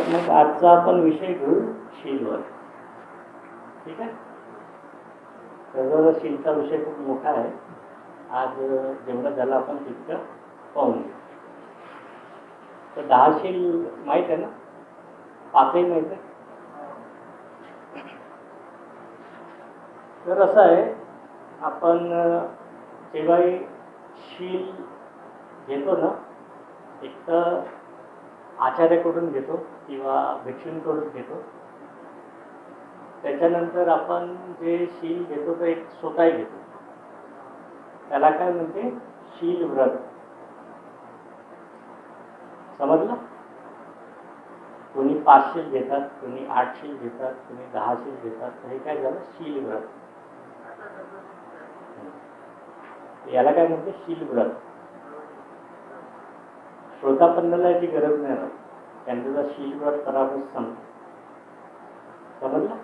मग आजचा आपण विषय घेऊ शीलवर. ठीक आहे. तर शीलचा विषय खूप मोठा आहे. आज जेवढं झालं आपण तितकं पाहून घेऊ. तर 10 शील माहीत आहे ना? 5ही माहीत आहे. तर असं आहे, आपण जेव्हाही शील घेतो ना, एक तर आचार्याकडून घेतो किंवा भिक्षूंकडून घेतो. त्याच्यानंतर आपण जे शील घेतो ते एक स्वतःही घेतो. त्याला काय म्हणते? शील व्रत. समजलं? कोणी 5 शील घेतात, कोणी 8 शील घेतात, कोणी 10 शील घेतात. हे काय झालं? शील व्रत. याला काय म्हणते? शील व्रत. श्रोतापन्नाला याची गरज नाही राहत. त्यांचं जर शील व्रत करावं सांगतो. समजलं?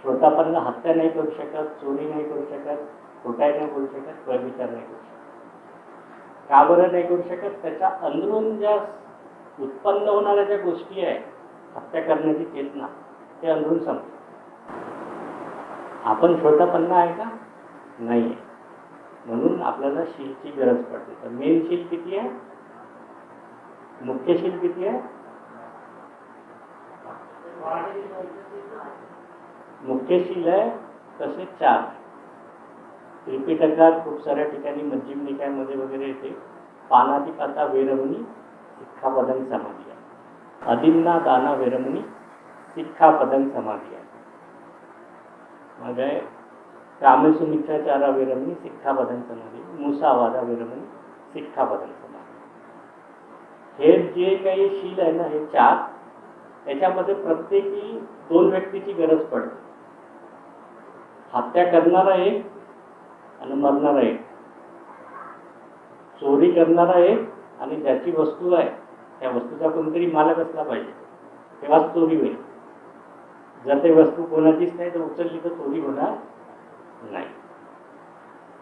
श्रोतापन्न हत्या नाही करू शकत, चोरी नाही करू शकत, खोटाई नाही बोलू शकत, व्यभिचार नाही करू शकत. का बरं नाही करू शकत? त्याच्या अंदरून ज्या उत्पन्न होणाऱ्या ज्या गोष्टी आहे, हत्या करण्याची चेतना, ते अंदरून संपते. आपण श्रोतापन्न आहे का? नाही आहे. म्हणून आपल्याला शीलची गरज पडते. तर मेन शील किती आहे? मुख्य शील किती आहे? मुख्य शील आहे तसे 4. त्रिपिटकात खूप साऱ्या ठिकाणी मध्यम निकायामध्ये वगैरे येते. पानातिपाता वेरमणी सिक्खापदं समाधी आहे. अदिन्ना दाना वेरमणी सिक्खापदं समाधी आहे. मग आहे कामसुमिच्छाचारा वेरमणी सिक्खापदं समाधी, मुसावादा वेरमणी सिक्खापदं समाधी. हे जे काही शील आहे ना, हे 4, त्याच्यामध्ये प्रत्येकी 2 व्यक्तीची गरज पडते. हत्या करणारा एक आणि मरणारा एक. चोरी करणारा एक आणि ज्याची वस्तू आहे त्या वस्तूचा कोणतरी मालक असला पाहिजे, तेव्हाच चोरी होईल. जर ते वस्तू कोणाचीच नाही तर उचलली तर चोरी होणार नाही.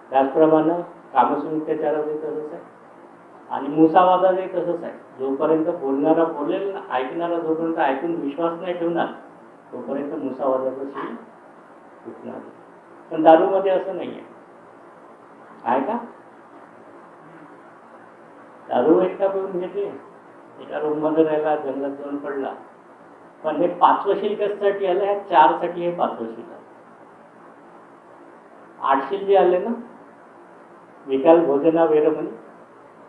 त्याचप्रमाणे कामसुमिच्छाचाराचे तसंच आहे आणि मुसावादाचे तसंच आहे. जोपर्यंत बोलणारा बोलेल, ऐकणारा जोपर्यंत ऐकून विश्वास नाही ठेवणार, तोपर्यंत मुसावादाचं शील तुटणार नाही. पण दारूमध्ये असं नाही आहे का? दारू एकटा पिऊन घेते, एका रूममध्ये राहिला, जंगलात जाऊन पडला. पण हे 5वं शील कशासाठी आलं? ह्या 4 साठी हे 5वं शील आलं. 8 शील जे आले ना, विकाल भोजना वेरमणी,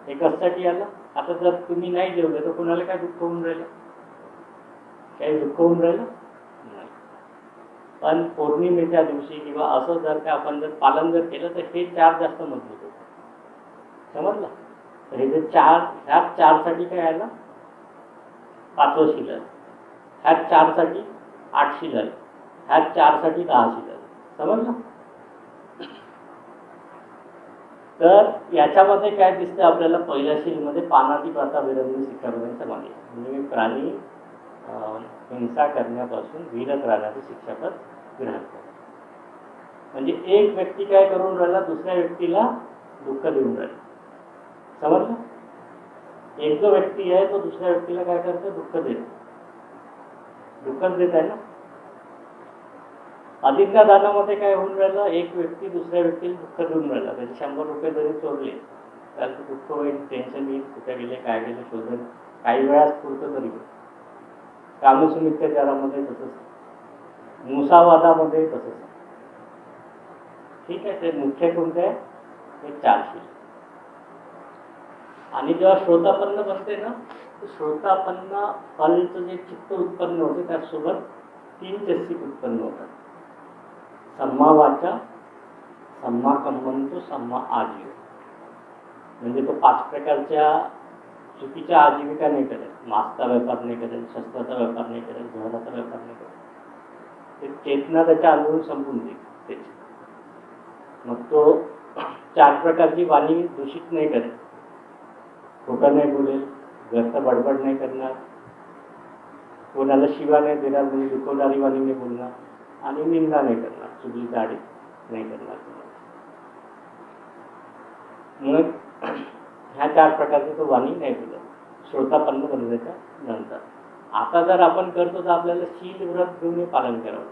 हे कशासाठी आलं? आता जर तुम्ही नाही जेवले तर कोणाला काय दुःख होऊन राहिलं? काही दुःख होऊन राहिलं नाही. पण पौर्णिमेच्या दिवशी किंवा असं जर का आपण जर पालन जर केलं तर हे 4 जास्त मजबूत होतं. समजलं? तर हे जे 4, ह्या 4 साठी काय आलं? 5वं शील आलं. ह्या 4 साठी 8 शील आलं. ह्या 4 साठी 10 शील आलं. समजलं? तर याच्यामध्ये काय दिसतं आपल्याला? पहिल्या शीलमध्ये पानातिपाता वेरमणी सिक्खापदं समाधी, म्हणजे प्राणी हिंसा करण्यापासून विरत राहण्याचं शिक्षापद ग्रहण करतो. म्हणजे एक व्यक्ती काय करून राहिला? दुसऱ्या व्यक्तीला दुःख देऊन राहिला. समजलं? एक जो व्यक्ती आहे तो दुसऱ्या व्यक्तीला काय करतो? दुःख देतो. दुःखच देत आहे ना. अदिन्ना दानामध्ये काय होऊन राहिलं? एक व्यक्ती दुसऱ्या व्यक्तीला दुःख देऊन राहिला. त्याचे 100 रुपये जरी चोरले त्याला दुःख होईल, टेन्शन येईल, कुठे गेले काय गेले शोधेल, काही वेळास पुरतं तरी होईल. कामसुमिच्छाचारामध्ये तसंच आहे, मुसावादामध्ये तसंच आहे. ठीक आहे. ते मुख्य कोणते आहे? हे 4 शील. आणि जेव्हा श्रोतापन्न बनते ना, तर श्रोतापन्न फलचं जे चित्त उत्पन्न होते त्यासोबत 3 चैसिक उत्पन्न होतात. सम्मा वाचा, सम्मा कम्मंतो, सम्मा आजीव. म्हणजे तो 5 प्रकारच्या चुकीच्या आजीविका नाही करेल. मांसाचा व्यापार नाही करेल, शस्त्राचा व्यापार नाही करेल, जहराचा व्यापार नाही करेल. ते चेतना त्याच्या अंदरून संपून देईल त्याची. मग तो 4 प्रकारची वाणी दूषित नाही करेल. खोटं नाही बोलेल, व्यर्थ बडबड नाही करणार, कोणाला शिवा नाही देणार, म्हणजे दुखवणारी वाणी नाही बोलणार, आणि निंदा नाही करणार, चुगली दाढी नाही करणार. मग ह्या 4 प्रकारची तो वाणी नाही बोलत श्रोतापन्न बनण्याच्या नंतर. आता जर आपण करतो तर आपल्याला शील व्रत घेऊन पालन करावं.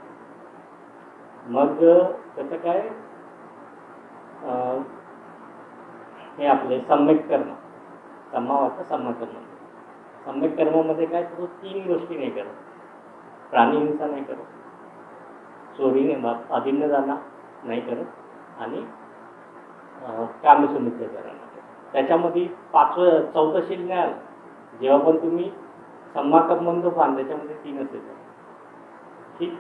मग त्याचं काय हे आपले सम्यक कर्म, सम्मावाचं सम्मकर्म. सम्यक कर्मामध्ये काय तो 3 गोष्टी नाही करत. प्राणीहिंसा नाही करत, चोरीने अधीन जाणं नाही करत आणि कामसुमित्याचारण नाही करत. त्याच्यामध्ये 4थं शील नाही आलं. जेव्हा पण तुम्ही सम्माकर्म पान त्याच्यामध्ये 3च येतात. ठीक.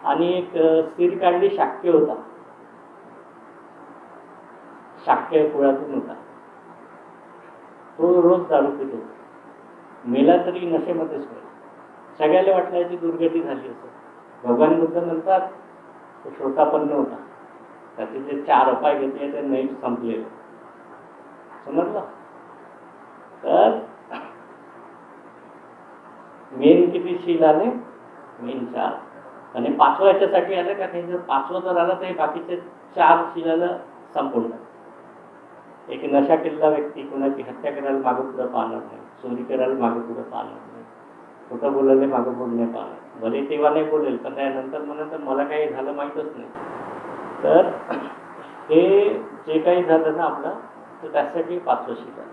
आणि एक स्थिर काढली शाक्य होता, शाक्य कुळातून होता. तो रोज दारू पित होता. मेला तरी नशेमध्येच मेला. सगळ्याला वाटलं याची दुर्गती झाली असं. भगवान बुद्ध म्हणतात तो श्रोतापन्न होता. त्याचे जे 4 उपाय घेतले ते नाही संपलेले. समजलं. तर मेन किती शील आले? मेन 4. आणि 5वं याच्यासाठी आलं का ते जर 5वं जर आलं तर बाकीचे 4 शिलाला संपूर्ण. एक नशा केलेला व्यक्ती कोणाची हत्या करायला मागं पुढं पाहणार नाही, चोरी करायला मागं पुढं पाहणार नाही, खोटं बोलायला मागं पुढं नाही पाहणार. भले तेव्हा नाही बोलेल पण त्यानंतर म्हणून तर मला काही झालं माहीतच नाही. तर हे जे काही झालं ना आपलं तर त्यासाठी 5वं शील आहे.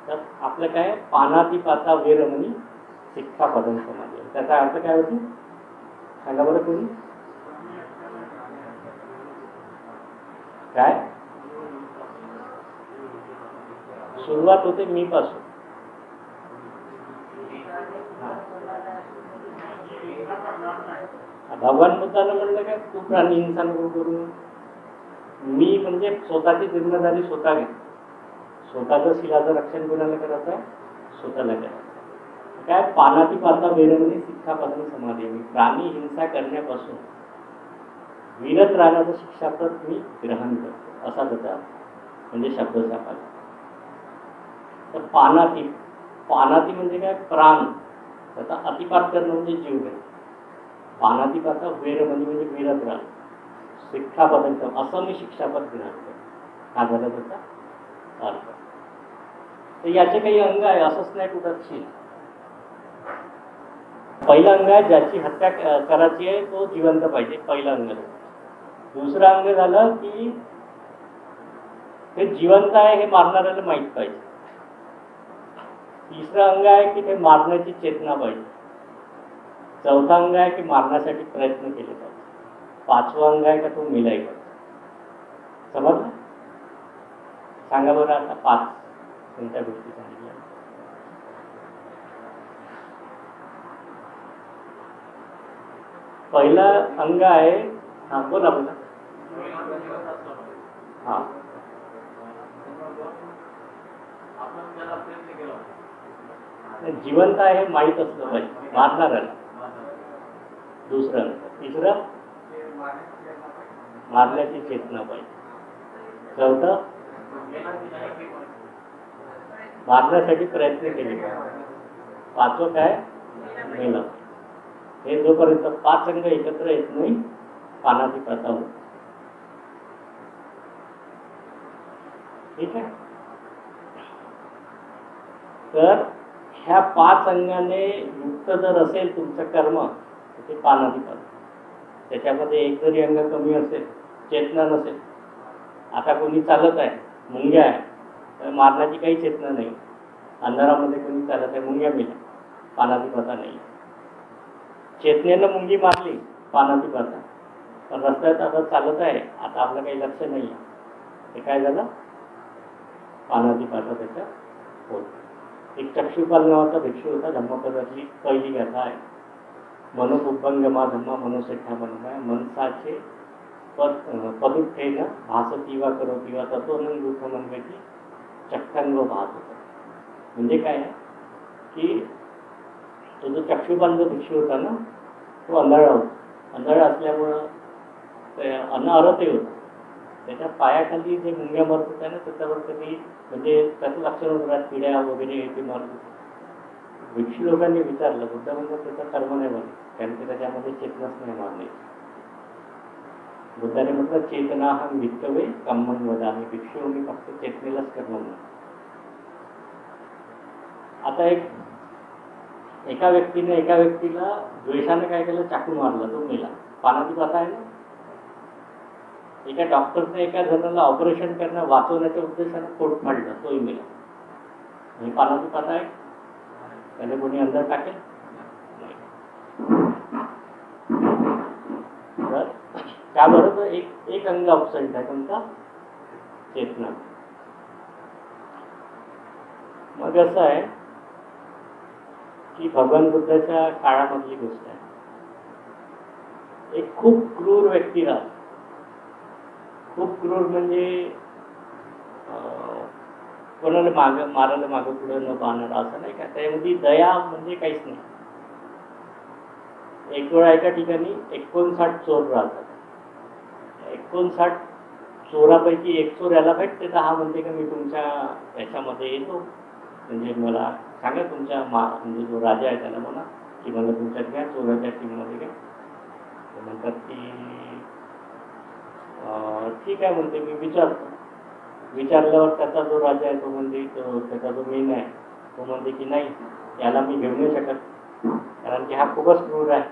तर आपलं काय पानातिपाता वेरमणी शिक्षापदं समाधी. त्याचा अर्थ काय होतो सांगा बरं कोणी? काय सुरुवात होते मी पासून. भगवान बुद्धानं म्हणलं काय तू प्राणी हिंसा नको करू. मी म्हणजे स्वतःची जिम्मेदारी स्वतः घे. स्वतःचं शिलाचं रक्षण कोणाला करायचं आहे? स्वतःला करायचं. काय पानातिपाता वेरमणी शिक्षापदं समाधी. मी प्राणी हिंसा करण्यापासून विरत राहण्याचं शिक्षापद मी ग्रहण करतो असा त्याचा म्हणजे शब्दचा पाहिजे. तर पानाती म्हणजे काय? प्राण. त्याचा अतिपात करणं म्हणजे जीव घ्यायचा. पानातिपाता वेरमणी म्हणजे विरत राहणं. शिक्षापदं असं मी शिक्षापद ग्रहण करतो हा झाला त्याचा अर्थ. तर याचे काही अंग आहे असंच नाही कुठंच शील. पहिलं अंग आहे ज्याची हत्या करायची आहे तो जिवंत पाहिजे. पहिलं अंग. दुसरं अंग झालं की ते जिवंत आहे हे मारणाऱ्याला माहीत पाहिजे. तिसरं अंग आहे की ते मारण्याची चेतना पाहिजे. चौथं अंग आहे की मारण्यासाठी प्रयत्न केले पाहिजे. 5वं अंग आहे का तो मेलाय पाहिजे. समजलं. सांगा बरं आता 5 कोणत्या गोष्टी सांगितल्या? पहिलं अंग आहे हा बोला बोला. हा जिवंत आहे माहीत असलं पाहिजे मारणाऱ्याला. दुसरं अंग. तिसरं मारण्याची चेतना पाहिजे. चौथं मारण्यासाठी प्रयत्न केले पाहिजे. 5वं काय? मेला. हे जोपर्यंत 5 अंग एकत्र येत नाही पानातिपाता होत. ठीक आहे. तर ह्या 5 अंगाने युक्त जर असेल तुमचं कर्म तर ते पानातिपाता. त्याच्यामध्ये एक जरी अंग कमी असेल, चेतना नसेल, आता कोणी चालत आहे मुंग्या आहे तर मारण्याची काही चेतना नाही. अंधारामध्ये कोणी चालत आहे मुंग्या मेल्या, पानातिपाता नाही. चेतनेनं मुंगी मारली पानातिपाता. पण रस्त्यात आता चालत आहे आता आपलं काही लक्ष नाही आहे हे काय झालं? पानातिपाता त्याच्या होत. एक चक्षुपाल नावाचा भिक्षू होता. धम्मपदातली पहिली गाथा आहे. मनोपुब्बंगमा धम्मा मनोसेठा मनोमय मनसाचे पदुत्थेन भासती वा करोती वा तत्वनं दुःख मनवेती चक्कंग भास होता. म्हणजे काय आहे की तो जो चक्षुपाल जो भिक्षू होता ना तो अंधाळा होता. अंधाळा असल्यामुळं ते अनअरते होतं. त्याच्या पायाखाली जे मुंग्या मरत होत्या ना त्याच्यावर कधी म्हणजे त्याचं लक्षण होतं किड्या वगैरे ते मरत होते. भिक्षू लोकांनी विचारलं बुद्ध म्हणजे त्याचा कर्म नाही बने कारण की त्याच्यामध्ये चेतनाच नाही मारणे. बुद्धाने म्हटलं चेतना हा भिक्कवे कम्मन वदामी. भिक्षू मी फक्त चेतनेलाच कर्म म्हणून. आता एक एका व्यक्तीने एका व्यक्तीला द्वेषाने काय केलं, चाकू मारला, तो मेला. पानाची प्रथा आहे ना. एका डॉक्टरने एका जणाला ऑपरेशन करणं वाचवण्याच्या उद्देशाने पोट फाडलं, तोही मेला. ही पानाची प्रथा आहे. त्याने कोणी अंदर टाकेल नाही. तर त्याबरोबर एक अंग ऑब्सेंट आहे, कोणता? चेतना. मग असं आहे की भगवान बुद्धाच्या काळामधली गोष्ट आहे. एक खूप क्रूर व्यक्ती राहतो. खूप क्रूर म्हणजे कोणाला मारायला मागं पुढं न पाहणार असं नाही का. त्यामध्ये दया म्हणजे काहीच नाही. एक वेळा एका ठिकाणी 59 चोर राहतात. 59 चोरापैकी एक चोर याला भेटते, तर हा म्हणते का मी तुमच्या याच्यामध्ये येतो, म्हणजे मला सांगा तुमच्या म्हणजे जो राजा आहे त्याला म्हणा की मला तुमच्यात घ्या, चोराच्या टीममध्ये घ्या. ते म्हणतात की ठीक आहे म्हणते, मी विचारतो. विचारल्यावर त्याचा जो राजा आहे तो म्हणते, त्याचा जो मेन आहे तो म्हणते की नाही, याला मी घेऊ नाही शकत कारण की हा खूपच क्रूर आहे.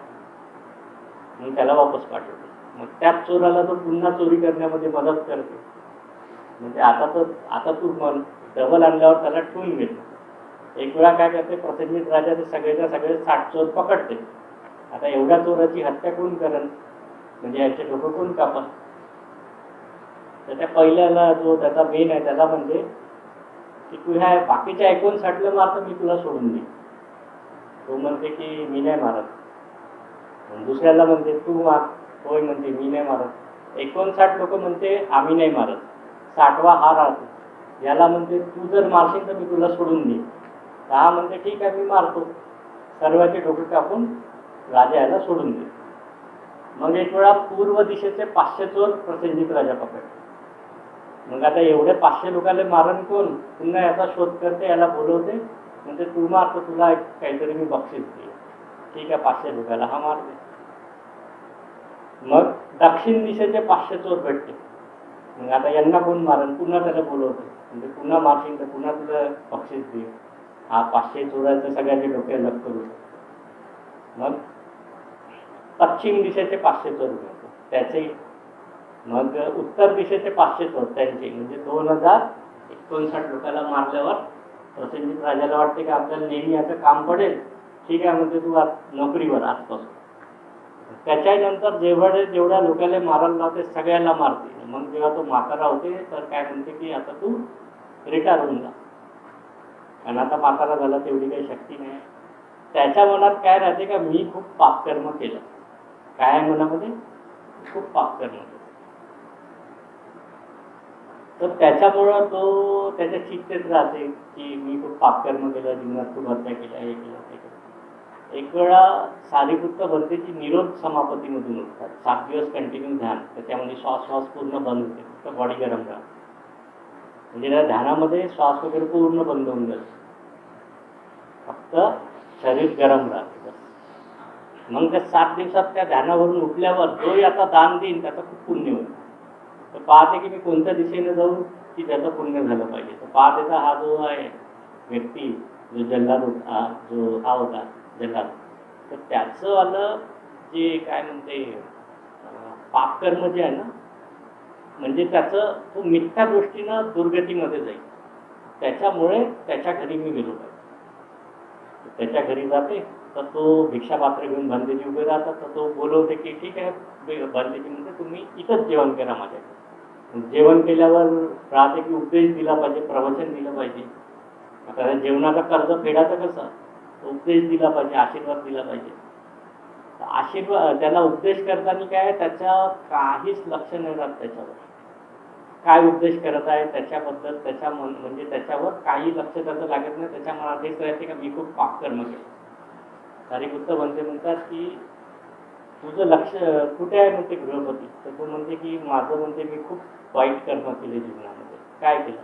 मग त्याला वापस पाठवतो. मग त्याच चोराला तो पुन्हा चोरी करण्यामध्ये मदत करते. म्हणजे आता तू डबल आणल्यावर त्याला ठेवून घेतो. एक वेळा काय करते, प्रसेनजित राजा ते सगळेच्या सगळे 60 चोर पकडते. आता एवढ्या चोराची हत्या कोण करेल, म्हणजे याचे डोकं कोण कापल. तर त्या पहिल्याला जो त्याचा मेन आहे त्याला म्हणते की तू ह्या बाकीच्या 59ला मारतो, मी तुला सोडून दे. तो म्हणते की मी नाही मारत. दुसऱ्याला म्हणते तू मार, तोही म्हणते मी नाही मारत. 59 लोक म्हणते आम्ही नाही मारत. 60वा हा राहतो. याला म्हणते तू जर मारशील तर मी तुला सोडून दे. हा म्हणते ठीक आहे मी मारतो. सर्वांचे डोके कापून राजा याला सोडून दे. मग एक वेळा पूर्व दिशेचे 500 चोर प्रसेनजित राजा पकडले. मग आता एवढे 500 लोकांना मारण कोण, पुन्हा याचा शोध करते, याला बोलवते, म्हणजे तू मार तर तुला काहीतरी मी बक्षीस दे. ठीक आहे, 500 लोकांना हा मारते. मग दक्षिण दिशेचे 500 चोर भेटते. मग आता यांना कोण मारण, पुन्हा त्याला बोलवते, म्हणजे पुन्हा मारशील तर पुन्हा तुला बक्षीस दे. हा 500 चोरांचे सगळ्यांचे डोके अलग करू. मग पश्चिम दिशेचे 500 चोर भेटतो त्याचे. मग उत्तर दिशेचे 500 चोर त्यांचे, म्हणजे 2059 लोकांना मारल्यावर प्रसेनजित राजाला वाटते की आपल्याला नेहमी याचं काम पडेल. ठीक आहे म्हणते तू नोकरीवर आजपासून. त्याच्यानंतर जेवढ्या लोकांना मारायला लावते सगळ्यांना मारते. मग जेव्हा तो म्हातारा होते तर काय म्हणते की आता तू रिटायर होऊन जा, कारण आता म्हातारा झाला, तेवढी काही शक्ती नाही. त्याच्या मनात काय राहते का मी खूप पापकर्म केलं. काय मनामध्ये खूप पापकर्म केलं. तर त्याच्यामुळं तो त्याच्या चित्तेत राहते की मी खूप पापकर्म केलं, जीवनात खूप हत्या केल्या, हे केलं ते केलं. एक वेळा सारीपुत्र भरतेची निरोध समापतीमधून उठतात. 7 दिवस कंटिन्यू ध्यान, त्याच्यामध्ये श्वास पूर्ण बंद होते, फक्त बॉडी गरम राहते. म्हणजे त्या ध्यानामध्ये श्वास वगैरे पूर्ण बंद होऊन जाते, फक्त शरीर गरम राहते बस. मग त्या 7 दिवसात त्या ध्यानावरून उठल्यावर जोही आता दान देईन त्याचं खूप पुण्य होईल. तर पाहते की मी कोणत्या दिशेने जाऊ की त्याचं पुण्य झालं पाहिजे. तर पाहतेचा हा जो आहे व्यक्ती, जो जल्लाद होता, जो हा होता जल्लाद, तर त्याचं वालं जे काय म्हणते पापकर्म जे आहे ना, म्हणजे त्याचं तो मिथ्या दृष्टीनं दुर्गतीमध्ये जाईल. त्याच्यामुळे त्याच्या घरी मी गेलो पाहिजे. त्याच्या घरी जाते तर तो भिक्षापात्र घेऊन भांडेजी उभे राहतात. तर तो बोलवते की ठीक आहे भांडेजी म्हणते तुम्ही इथंच जेवण करा माझ्याकडे. जेवण केल्यावर राहते की उपदेश दिला पाहिजे, प्रवचन दिलं पाहिजे. आता जेवणाचा कर्ज फेडायचं कसं, उपदेश दिला पाहिजे, आशीर्वाद दिला पाहिजे. आशीर्वाद त्याला उपदेश करताना काय त्याच्या काहीच लक्ष नाही राहत त्याच्यावर, काय उपदेश करत आहे त्याच्याबद्दल, त्याच्या म्हणजे त्याच्यावर काही लक्ष त्याचं लागत नाही. त्याच्या मनात हेच राहते का मी खूप पापकर्म केलं. सारीपुत्र म्हणतात की तुझं लक्ष कुठे आहे म्हणते गृहपती. तर तो म्हणते की माझं म्हणते मी खूप वाईट कर्म केले जीवनामध्ये. काय केलं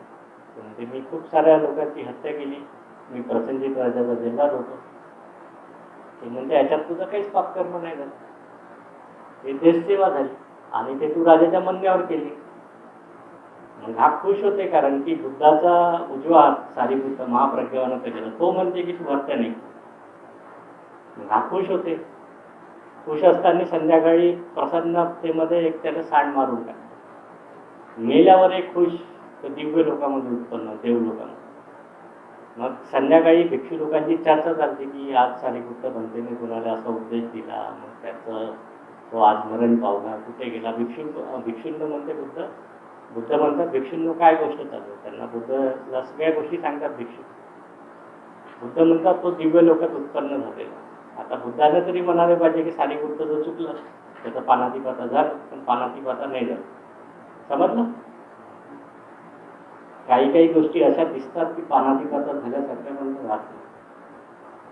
तर म्हणते मी खूप साऱ्या लोकांची हत्या केली, मी प्रसेनजित राजाचा जल्लाद होतो. ते म्हणते याच्यात तुझं काहीच पापकर्म नाही झालं, हे देशसेवा झाली आणि ते तू राजाच्या म्हणण्यावर केली. मग हा खुश होते कारण की बुद्धाचा उजवा हात सारीपुत्र महाप्रज्ञावानाचा गेला. तो म्हणते की तू हत्या नाही. मग हा खुश होते. खुश असताना संध्याकाळी प्रसन्नतेमध्ये एक त्याला सांड मारून टाकतो. मेल्यावर एक खुश तर दिव्य लोकांमध्ये उत्पन्न, देव लोकांमध्ये. मग संध्याकाळी भिक्षू लोकांची चर्चा चालते की आज सारिपुत्त बनतेने कुणाला असा उपदेश दिला, मग त्याचं तो आज मरण पावला, कुठे गेला. भिक्षूंना म्हणते बुद्ध म्हणतात भिक्षूंनो काय गोष्ट चालू आहे. त्यांना बुद्धला सगळ्या गोष्टी सांगतात भिक्षू. बुद्ध म्हणतात तो दिव्य लोकात उत्पन्न झालेला. आता बुद्धाने तरी म्हणाले पाहिजे की सारिपुत्त जो चुकलं त्याचा पानातिपाता झालं, पण पानातिपाता नाही झालं. समजलं. काही गोष्टी अशा दिसतात की पानातिपाता झाल्यासारख्या म्हणून राहत नाही.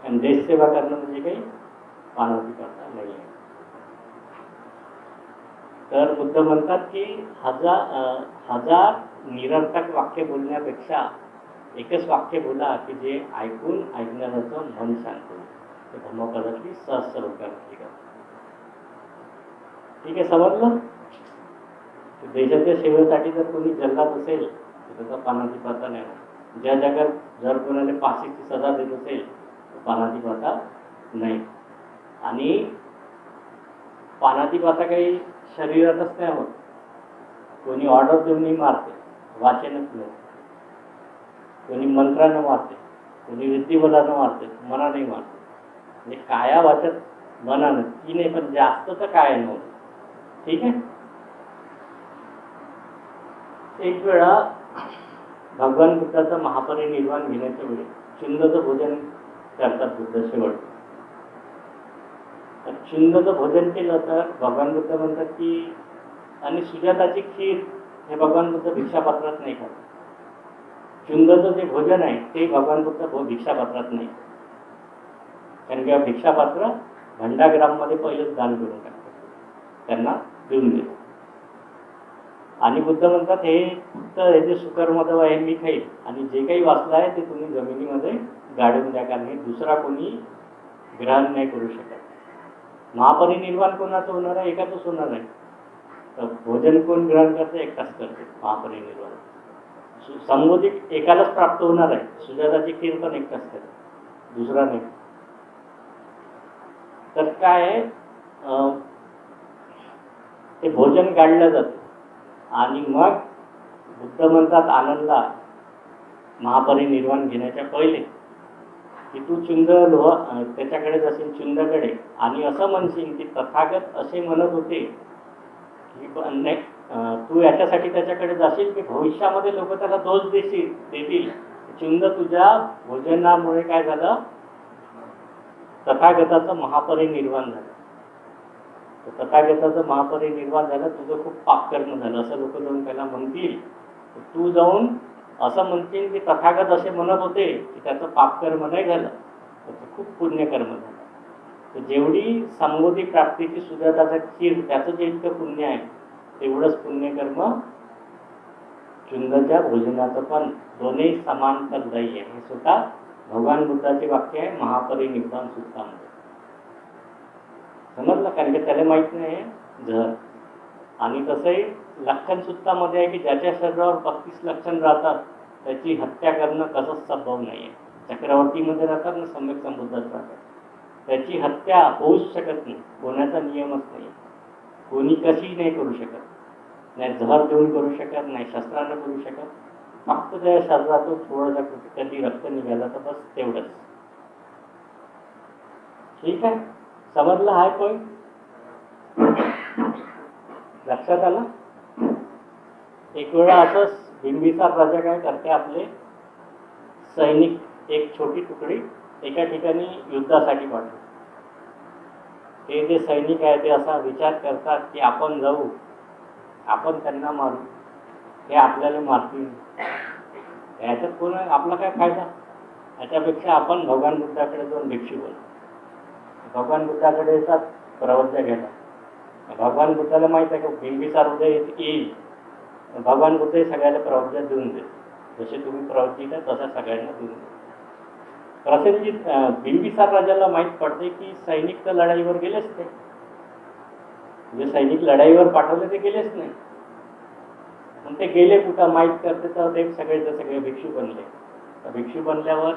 आणि देशसेवा करणं म्हणजे काही पानातिपाता नाही आहे. तर बुद्ध म्हणतात की हजार निरर्थक वाक्य बोलण्यापेक्षा एकच वाक्य बोला की जे ऐकून ऐकणाऱ्याचं मन शांत होईल. ते धम्मपदातली सहस्र ठीक आहे. समजलं. देशाच्या सेवेसाठी जर कोणी जल्लात असेल तर त्याचा पानातिपाता नाही. ज्या जगात जर कोणाला फाशीची सजा देत असेल तर पानातिपाता नाही. आणि पानातिपाता काही शरीरातच नाही होत. कोणी ऑर्डर देऊनही मारते, वाचनच नाही. कोणी मंत्रानं मारते, कोणी रीतिबलानं मारते, मनाने मारते. म्हणजे काया वाचत मनानं की नाही, पण जास्त तर काय नव्हतं. ठीक आहे. एक वेळा भगवान बुद्धाचं महापरिनिर्वाण घेण्याच्या वेळी चिंदचं भोजन करतात बुद्ध शेवट. चिंदचं भोजन केलं तर भगवान बुद्ध म्हणतात की आणि सुजाताची खीर हे भगवान बुद्ध भिक्षापात्रात नाही खात. चिंदचं जे भोजन आहे ते भगवान बुद्ध भिक्षापात्रात नाही. कारण की भिक्षापात्र भंडाग्राममध्ये पहिलेच दान करून टाकतात, त्यांना देऊन देतात. आणि बुद्ध म्हणतात हे फक्त हे जे सुकर्मदव आहे मी खाईल, आणि जे काही वाचलं आहे ते तुम्ही जमिनीमध्ये गाडून द्या, कारण हे दुसरा कोणी ग्रहण नाही करू शकत. महापरिनिर्वाण कोणाचं होणार आहे? एकाचंच होणार आहे. तर भोजन कोण ग्रहण करते? एकटाच करते महापरिनिर्वाण. संबोधित एकालाच प्राप्त होणार आहे. सुजाताची खीर पण एकटाच करते, दुसरा नाही. तर काय आहे, ते भोजन गाडलं जातं. आणि मग बुद्ध म्हणतात आनंदला महापरिनिर्वाण घेण्याच्या पहिले की तू चुंद त्याच्याकडे जाशील, चुंदकडे, आणि असं म्हणशील की तथागत असे म्हणत होते की तू याच्यासाठी त्याच्याकडे जाशील की भविष्यामध्ये लोक त्याला दोष देतील. चुंद तुझ्या भोजनामुळे काय झालं, तथागताचं महापरिनिर्वाण झालं. तथागताचं महापरिनिर्वाण झालं, तुझं खूप पापकर्म झालं असं लोक जाऊन त्याला म्हणतील. तू जाऊन असं म्हणतील की तथागत असे म्हणत होते की त्याचं पापकर्म नाही झालं, त्याचं खूप पुण्यकर्म झालं. तर जेवढी संबोधी प्राप्तीची सुजाताचा खीर त्याचं जे इतकं पुण्य आहे तेवढंच पुण्यकर्म चुंदच्या भोजनाचं पण. दोन्ही समान फलदायी आहे. हे स्वतः भगवान बुद्धाचे वाक्य आहे महापरिनिर्वाण सूत्रामध्ये. समजलं. कारण की त्याला माहीत नाही जर. आणि तसंही लक्षण सूत्रामध्ये आहे की ज्याच्या शरीरावर 35 लक्षण राहतात त्याची हत्या करणं कसंच संभव नाही आहे. चक्रवर्तीमध्ये राहतात ना, सम्यक संबुद्धात राहतात, त्याची हत्या होऊच शकत नाही. होण्याचा नियमच नाही. कोणी कशी नाही करू शकत. नाही जहर देऊन करू शकत, नाही शस्त्रानं करू शकत. फक्त त्या शरीरातून थोडंसं कधी रक्त निघालं तर बस तेवढंच. ठीक आहे. समजलं आहे पॉईंट? लक्षात आलं? एक वेळा असंच बिंबिसार राजा काय करते, आपले सैनिक एक छोटी तुकडी एका ठिकाणी युद्धासाठी पाठवते. ते जे सैनिक आहे ते असा विचार करतात की आपण जाऊ, आपण त्यांना मारू, हे आपल्याला मारतील, याच्यात कोण आपला काय फायदा. याच्यापेक्षा आपण भगवान बुद्धाकडे जाऊन भिक्षू बनू. भगवान बुद्धाकडे येतात प्रवज्ञा घ्यायला. भगवान बुद्धाला माहीत आहे की बिंबिसार उद्या येईल. भगवान बुद्ध सगळ्याला प्रवज्ञा देऊन देत. जसे तुम्ही प्रवचित आहे तशा सगळ्यांना देऊन देत. प्रसेनजीत बिंबिसार राजाला माहीत पडते की सैनिक तर लढाईवर गेलेच नाही. जे सैनिक लढाईवर पाठवले ते गेलेच नाही. मग ते गेले कुठं माहीत करते तर ते सगळे भिक्षू बनले. भिक्षू बनल्यावर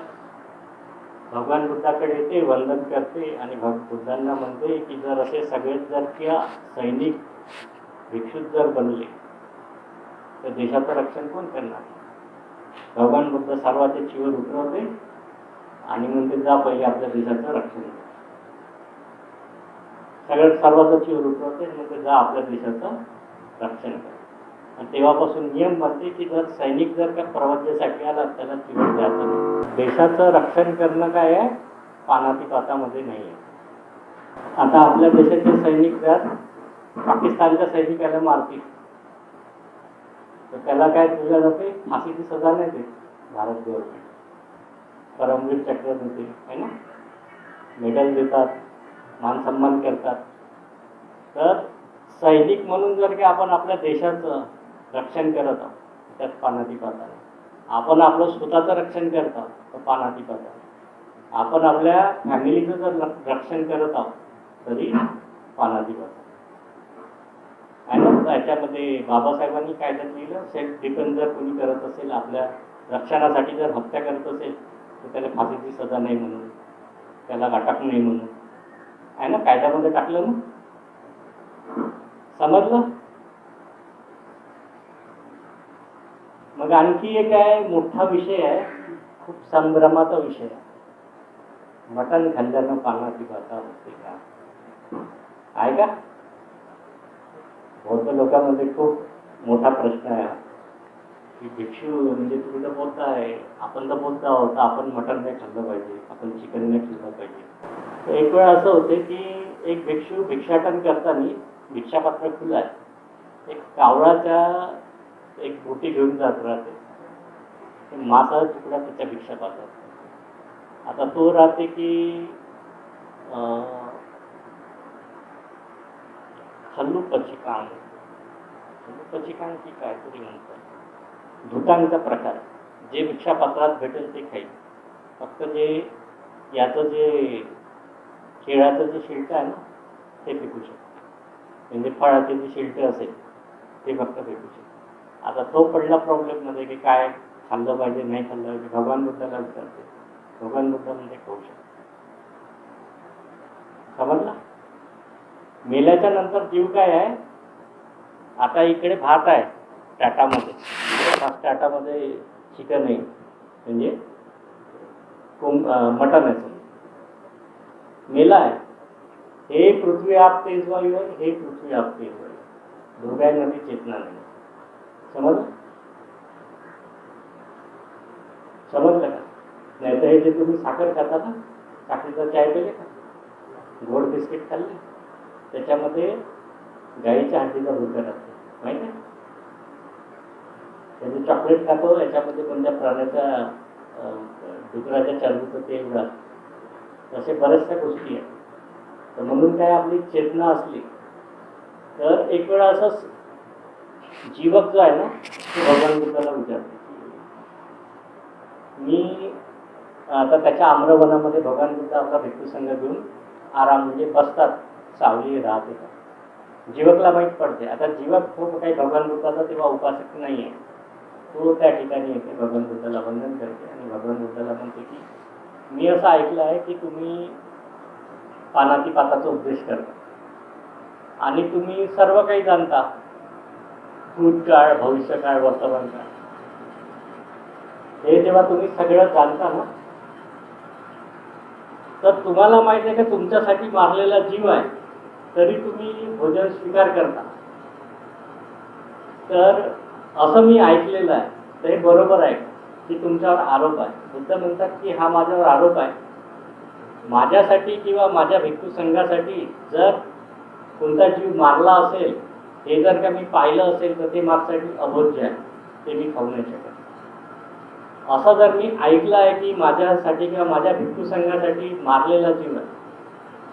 भगवान बुद्धाकडे येते, वंदन करते आणि बुद्धांना म्हणते की जर असे सगळेच जर किंवा सैनिक भिक्षुक जर बनले तर देशाचं रक्षण कोण करणार. भगवान बुद्ध सर्वांच्या चीवर उतरवते आणि म्हणते जा पहिले आपल्या देशाचं रक्षण कर. सगळ्यात सर्वांच्या चीवर उतरवते आणि म्हणते जा आपल्या देशाचं रक्षण कर. आणि तेव्हापासून नियम बनते की जर सैनिक जर का प्रवचनेसाठी आला त्याला चीवर द्यायचं नाही. देशाचं रक्षण करणं काय आहे, पानातीपातामध्ये नाही आहे. आता आपल्या देशाचे सैनिक जर पाकिस्तानच्या सैनिकाला मारतील तर त्याला काय दिलं जाते, फाशीची सजा नाही देत भारत गव्हर्नमेंट. परमवीर चक्र देते आहे ना, मेडल देतात, मान सन्मान करतात. तर सैनिक म्हणून जर का आपण आपल्या देशाचं रक्षण करत आहोत त्यात पानातीपात आहे. आपण आपलं स्वतःचं रक्षण करत आहोत तर पानातीपात आहे. आपण आपल्या फॅमिलीचं जर रक्षण करत आहोत तरी पानातीपात आहे ना. त्याच्यामध्ये बाबासाहेबांनी कायद्यात लिहिलं, सेल्फ डिफेन्स जर कोणी करत असेल, आपल्या रक्षणासाठी जर हत्या करत असेल तर त्याला फाशीची सजा नाही म्हणून, त्याला अटक नाही म्हणून आहे ना, कायद्यामध्ये टाकलं ना. समजलं. मग आणखी एक आहे, मोठा विषय आहे, खूप संभ्रमाचा विषय आहे. मटण खाल्ल्यानं पानातीपाता होते का, आहे का. बौद्ध लोकांमध्ये खूप मोठा प्रश्न आहे की भिक्षू म्हणजे तुम्ही तर बोलताय, आपण तर बोलतो आहोत, आपण मटण नाही खाल्लं पाहिजे, आपण चिकन नाही खाल्लं पाहिजे. तर एक वेळ असं होते की एक भिक्षू भिक्षाटन करताना भिक्षापात्र खुलं आहे, एक कावळाच्या एक बोटी घेऊन जात राहते, मासा तुकडा त्याच्या भिक्षापात्रात. आता तो राहते की खल्लूपची कांग की काहीतरी म्हणतात, धुतांचा प्रकार. जे भिक्षापात्रात भेटेल ते खाईल. फक्त जे याचं जे केळाचं जे शिल्ट आहे ना ते फेकू शकतो, म्हणजे फळाचे जे शिल्ट असेल ते फक्त फेकू शकतो. आता तो पडला प्रॉब्लेममध्ये की काय खाल्लं पाहिजे नाही खाल्लं पाहिजे. भगवान बुद्धाला विचारते, भगवान बुद्ध म्हणजे खाऊ शकतो. समजला. मेल्याच्या नंतर जीव काय आहे. आता इकडे भात आहे ताटामध्ये, ताटामध्ये चिकन आहे म्हणजे मटण आहे. मेला आहे, हे पृथ्वी आप तेज वायू आहे, हे पृथ्वी आप तेज वायू, दोघांमध्ये चेतना नाही. समजलं का. नाही तर हे जे तुम्ही साखर खाता ना, साखरेचा चाय पेले का, गोड बिस्किट खाल्ले, त्याच्यामध्ये गाईच्या हड्डीचा भुका राहतो माहिती आहे. त्याचे चॉकलेट खातो, याच्यामध्ये कोणत्या प्राण्याच्या डुकराच्या चरबीचं तेल राहतं. तसे बऱ्याचशा गोष्टी आहेत. तर म्हणून काय आपली चेतना असली तर एक वेळा असं जीवक जो आहे ना तो भगवान बुद्धाला विचारतो. मी आता त्याच्या आम्रवनामध्ये भगवान बुद्ध आपला भिक्खू संघ घेऊन आराम म्हणजे बसतात, सावली राहत येतात. जीवकला माहीत पडते. आता जीवक तो काही भगवान बुद्धाचा तेव्हा उपासक नाही आहे. तो त्या ठिकाणी येते, भगवान बुद्धाला वंदन करते आणि भगवान बुद्धाला म्हणते की मी असं ऐकलं आहे की तुम्ही पानातीपाताचा उपदेश करता आणि तुम्ही सर्व काही जाणता, भूतकाळ, भविष्यकाळ, वर्तमान काळ. हे जेव्हा तुम्ही सगळं जाणता ना तर तुम्हाला माहिती आहे का तुमच्यासाठी मारलेला जीव आहे तरी तुम्ही भोजन स्वीकार करता. तर असं मी ऐकलेलं आहे. तर हे बरोबर आहे की तुमच्यावर आरोप आहे. बुद्ध म्हणतात की हा माझ्यावर आरोप आहे. माझ्यासाठी किंवा माझ्या भिक्खू संघासाठी जर कोणता जीव मारला असेल हे जर का मी पाहिलं असेल तर ते माझ्यासाठी अभोज्य आहे, ते मी खाऊ नाही शकत. असं जर मी ऐकलं आहे की माझ्यासाठी किंवा माझ्या भिक्खू संघासाठी मारलेला जीव आहे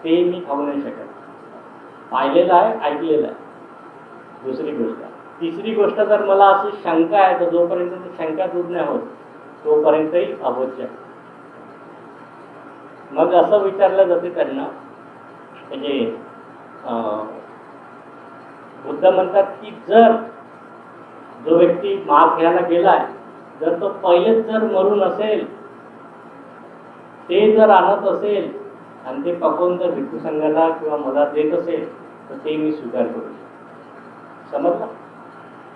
ते मी खाऊ नाही शकत. पाहिलेलं आहे, ऐकलेलं आहे. दुसरी गोष्ट. तिसरी गोष्ट, जर मला अशी शंका आहे तर जोपर्यंत ती शंका दूर नाही होत तोपर्यंतही अभोज्य आहे. मग असं विचारलं जाते त्यांना, म्हणजे बुद्ध म्हणतात की जर जो व्यक्ती मांस घ्यायला गेलाय जर तो पहिलेच जर मरून असेल ते जर आणत असेल आणि ते पकवून जर भिक्खू संघाला किंवा मला देत असेल तर ते मी स्वीकार करू शकतो. समजलं?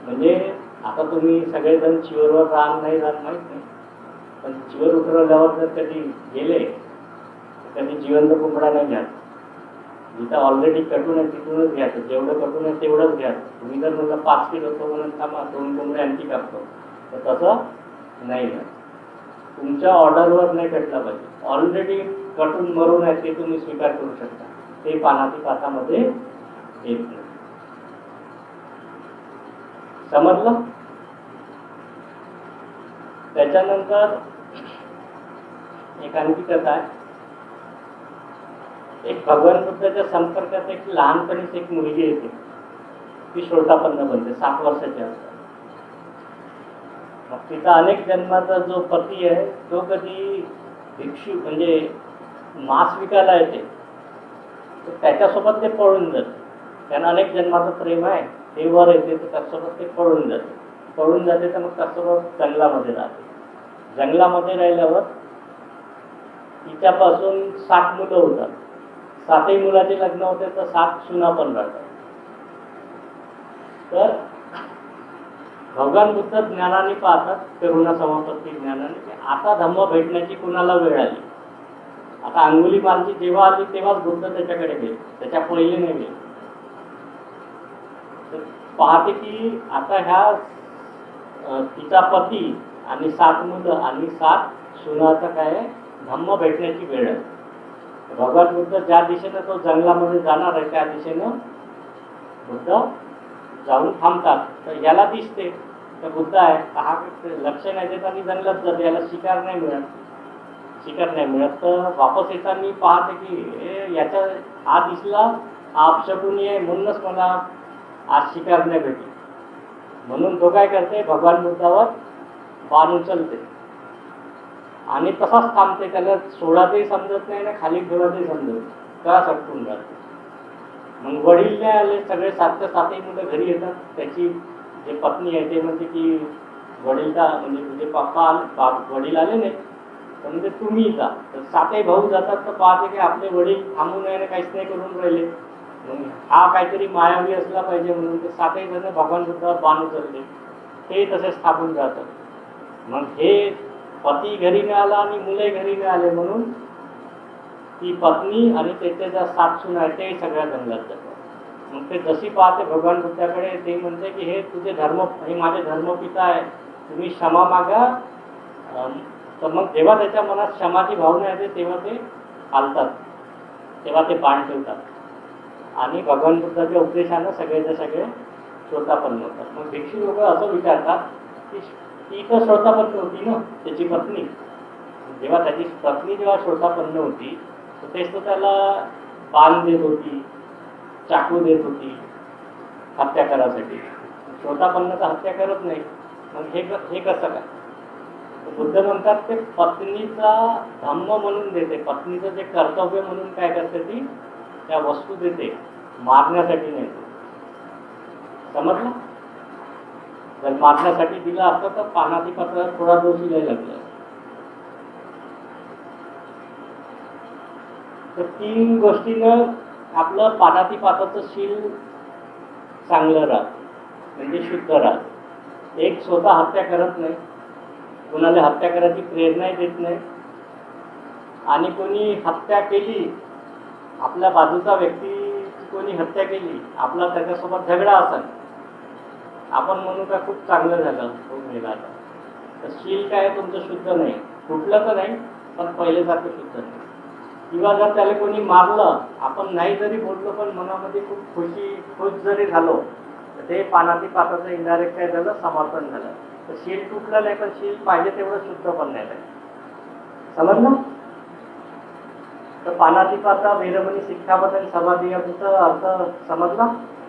म्हणजे आता तुम्ही सगळेजण चिवरवर राहत नाही राहत माहीत नाही, पण चिवर उतरवल्यावर जर कधी गेले तर कधी जिवंत कोंबडा नाही घ्या. जिथं ऑलरेडी कटून आहे तिथूनच घ्यायचं. जेवढं कटून आहे तेवढंच घ्या. तुम्ही जर मला 5 किलो तो म्हणून थांबा 2 कोंबडे आणखी टाकतो तर तसं नाही घ्या. तुमच्या ऑर्डरवर नाही कटला पाहिजे. ऑलरेडी कटून मरून आहे ते तुम्ही स्वीकार करू शकता. ते पानातिपातामध्ये येत नाही. समजलं? त्याच्यानंतर एक आणखी कथा आहे. एक भगवान बुद्धाच्या संपर्कात एक लहानपणीच एक मुलगी येते. ती श्रोतापन्न बनते 7 वर्षाची असते. मग तिचा अनेक जन्माचा जो पती आहे तो कधी भिक्षू म्हणजे मांस विकायला येते तर त्याच्यासोबत ते पळून जाते. त्यांना अनेक जन्माचं प्रेम आहे. ते वर येते तर त्याच्यासोबत ते पळून जाते तर मग त्याच्यासोबत जंगलामध्ये राहते. जंगलामध्ये राहिल्यावर तिच्यापासून 7 मुलं होतात. 7ही मुलाचे लग्न होते तर 7 सुना पण राहतात. तर भगवान बुद्ध ज्ञानाने पाहतात, करुणा समापत्ती ज्ञानाने, की आता धम्म भेटण्याची कुणाला वेळ आली. आता अंगुलीमालची जेव्हा आली तेव्हाच बुद्ध त्याच्याकडे गेले, त्याच्या पहिले नाही गेले. तर पाहते की आता ह्या तिचा पती आणि 7 मुलं आणि 7 सुनाचा काय धम्म भेटण्याची वेळ आहे. भगवान बुद्ध ज्या दिशेनं तो जंगलामध्ये जाणार आहे त्या दिशेनं बुद्ध जाऊन थांबतात. तर याला दिसते तर बुद्ध आहे हा लक्ष नाही देत आणि जंगलात जाते. याला शिकार नाही मिळत. तर वापस येताना पाहते की याच्या हा दिसला हा अपशकुनी आहे म्हणूनच मला आज शिकार नाही भेटली. म्हणून तो काय करते भगवान बुद्धावर बाण उचलते आणि तसाच थांबते. त्याला सोडातही समजत नाही ना खाली ठेवायचंही समजत नाही. का सटकून जाते. मग वडील नाही आले. सगळे 7च्या 7ही मुलं घरी येतात. त्याची जे पत्नी आहे ते म्हणते की वडीलला म्हणजे तुझे पप्पा आले वडील आले नाही तर म्हणजे तुम्ही जा. तर 7ही भाऊ जातात तर पाहते की आपले वडील थांबून नाही काहीच नाही करून राहिले. मग हा काहीतरी मायावी असला पाहिजे म्हणून ते 7ही जण भगवान बुद्धावर बाण उचलले. ते तसेच थांबून जातात. मग हे पती घरी नाही आला आणि मुले घरी नाही आले म्हणून ती पत्नी आणि त्याच्या ज्या 7 सुना आहेत ते सगळ्या जंगलात जातात. मग ते जशी पाहते भगवान बुद्धाकडे ते म्हणते की हे तुझे हे माझे धर्मपिता आहे, तुम्ही क्षमा मागा. तर मग जेव्हा त्याच्या मनात क्षमाची भावना येते तेव्हा ते हालतात, तेव्हा ते बाण ठेवतात आणि भगवान बुद्धाच्या उपदेशानं सगळेचे सगळे श्रोतापन्न होतात. मग भिक्षू लोक असं विचारतात की ती तर श्रोतापन्न होती ना त्याची पत्नी. जेव्हा त्याची पत्नी जेव्हा श्रोतापन्न होती तर तेच तर त्याला बाण देत होती, चाकू देत होती हत्या करायसाठी. श्रोतापन्न तर हत्या करत नाही. मग हे कसं काय? बुद्ध म्हणतात ते पत्नीचा धम्म म्हणून देते. पत्नीचं जे कर्तव्य म्हणून काय करते ती त्या वस्तू देते, मारण्यासाठी नाही. समजलं? जर मारण्यासाठी दिलं असतं तर पानातिपाताला थोडा दोषी नाही लागला. तर 3 गोष्टीनं आपलं पानातिपाताचं शील चांगलं राहतं, म्हणजे शुद्ध राहतं. एक स्वतः हत्या करत नाही, कोणाला हत्या करायची प्रेरणाही देत नाही. आणि कोणी हत्या केली, आपल्या बाजूचा व्यक्ती कोणी हत्या केली, आपला त्याच्यासोबत झगडा असेल, आपण म्हणू का खूप चांगलं झालं तो मेला. तर शील काय तुमचं शुद्ध नाही, तुटलं तर नाही पण पहिलेसारखं शुद्ध नाही. किंवा जर त्याला कोणी मारलं, आपण नाही जरी बोललो पण मनामध्ये खूप खुश जरी झालो तर ते पानातिपाताचं इनडायरेक्ट काय झालं समर्थन झालं. तर शील तुटलं नाही पण शील पाहिजे तेवढं शुद्ध पण नाही. समजलं? तर पानातिपाता वीरमणी शिक्षापद आणि समाधी याचा अर्थ समजला.